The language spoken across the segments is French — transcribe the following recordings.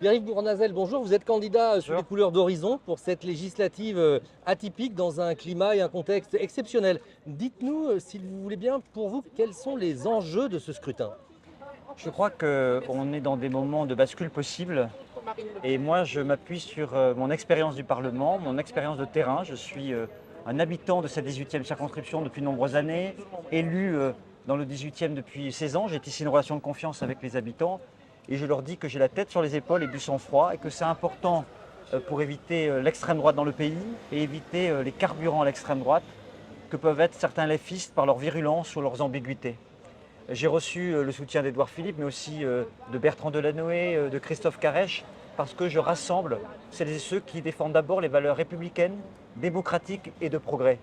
Pierre-Yves Bournazel, bonjour. Vous êtes candidat sous les Bonjour. couleurs d'Horizon pour cette législative atypique dans un climat et un contexte exceptionnel. Dites-nous, s'il vous voulez bien, pour vous, quels sont les enjeux de ce scrutin? Je crois qu'on est dans des moments de bascule possibles et moi je m'appuie sur mon expérience du Parlement, mon expérience de terrain. Je suis un habitant de cette 18e circonscription depuis de nombreuses années, élu dans le 18e depuis 16 ans. J'ai tissé une relation de confiance avec les habitants et je leur dis que j'ai la tête sur les épaules et du sang-froid et que c'est important pour éviter l'extrême droite dans le pays et éviter les carburants à l'extrême droite que peuvent être certains léfistes par leur virulence ou leurs ambiguïtés. J'ai reçu le soutien d'Édouard Philippe, mais aussi de Bertrand Delanoë, de Christophe Carèche, parce que je rassemble celles et ceux qui défendent d'abord les valeurs républicaines, démocratiques et de progrès.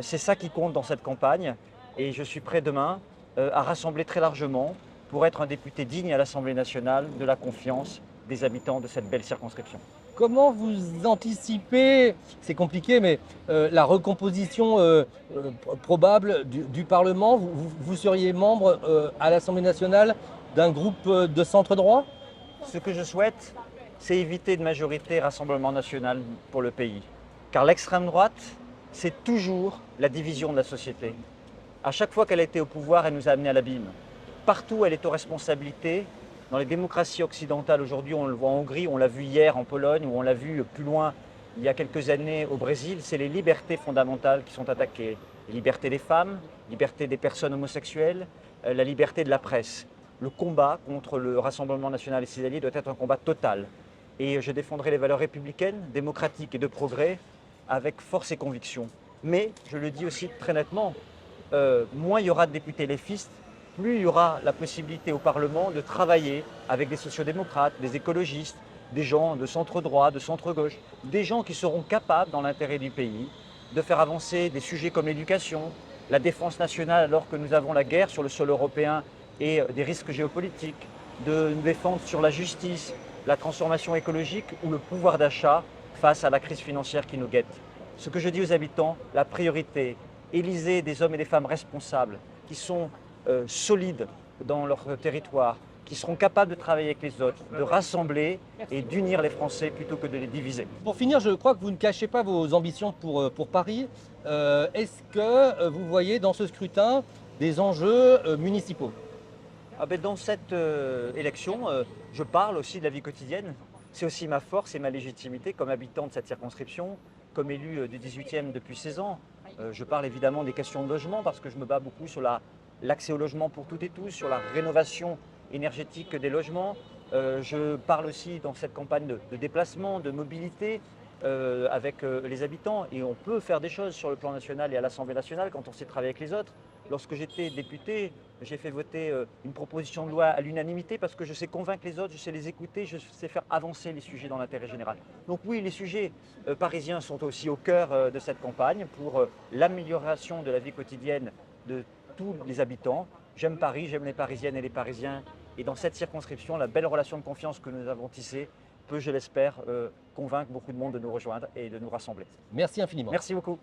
C'est ça qui compte dans cette campagne et je suis prêt demain à rassembler très largement pour être un député digne à l'Assemblée nationale de la confiance des habitants de cette belle circonscription. Comment vous anticipez, c'est compliqué, mais la recomposition probable du Parlement? Vous seriez membre à l'Assemblée nationale d'un groupe de centre droit? Ce que je souhaite, c'est éviter une majorité Rassemblement national pour le pays. Car l'extrême droite, c'est toujours la division de la société. À chaque fois qu'elle a été au pouvoir, elle nous a amenés à l'abîme. Partout, elle est aux responsabilités. Dans les démocraties occidentales, aujourd'hui, on le voit en Hongrie, on l'a vu hier en Pologne, ou on l'a vu plus loin il y a quelques années au Brésil, c'est les libertés fondamentales qui sont attaquées. La liberté des femmes, la liberté des personnes homosexuelles, la liberté de la presse. Le combat contre le Rassemblement national et ses alliés doit être un combat total. Et je défendrai les valeurs républicaines, démocratiques et de progrès avec force et conviction. Mais, je le dis aussi très nettement, moins il y aura de députés léfistes, plus il y aura la possibilité au Parlement de travailler avec des sociodémocrates, des écologistes, des gens de centre droit, de centre gauche, des gens qui seront capables, dans l'intérêt du pays, de faire avancer des sujets comme l'éducation, la défense nationale alors que nous avons la guerre sur le sol européen et des risques géopolitiques, de nous défendre sur la justice, la transformation écologique ou le pouvoir d'achat face à la crise financière qui nous guette. Ce que je dis aux habitants, la priorité, élisez des hommes et des femmes responsables qui sont solides dans leur territoire, qui seront capables de travailler avec les autres, de rassembler et d'unir les Français plutôt que de les diviser. Pour finir, je crois que vous ne cachez pas vos ambitions pour Paris. Est-ce que vous voyez dans ce scrutin des enjeux municipaux? Dans cette élection, je parle aussi de la vie quotidienne. C'est aussi ma force et ma légitimité comme habitant de cette circonscription, comme élu du 18e depuis 16 ans. Je parle évidemment des questions de logement parce que je me bats beaucoup sur l'accès au logement pour toutes et tous, sur la rénovation énergétique des logements. Je parle aussi dans cette campagne de déplacement, de mobilité avec les habitants. Et on peut faire des choses sur le plan national et à l'Assemblée nationale quand on sait travailler avec les autres. Lorsque j'étais député, j'ai fait voter une proposition de loi à l'unanimité parce que je sais convaincre les autres, je sais les écouter, je sais faire avancer les sujets dans l'intérêt général. Donc oui, les sujets parisiens sont aussi au cœur de cette campagne pour l'amélioration de la vie quotidienne de tous les habitants. J'aime Paris, j'aime les Parisiennes et les Parisiens. Et dans cette circonscription, la belle relation de confiance que nous avons tissée peut, je l'espère, convaincre beaucoup de monde de nous rejoindre et de nous rassembler. Merci infiniment. Merci beaucoup.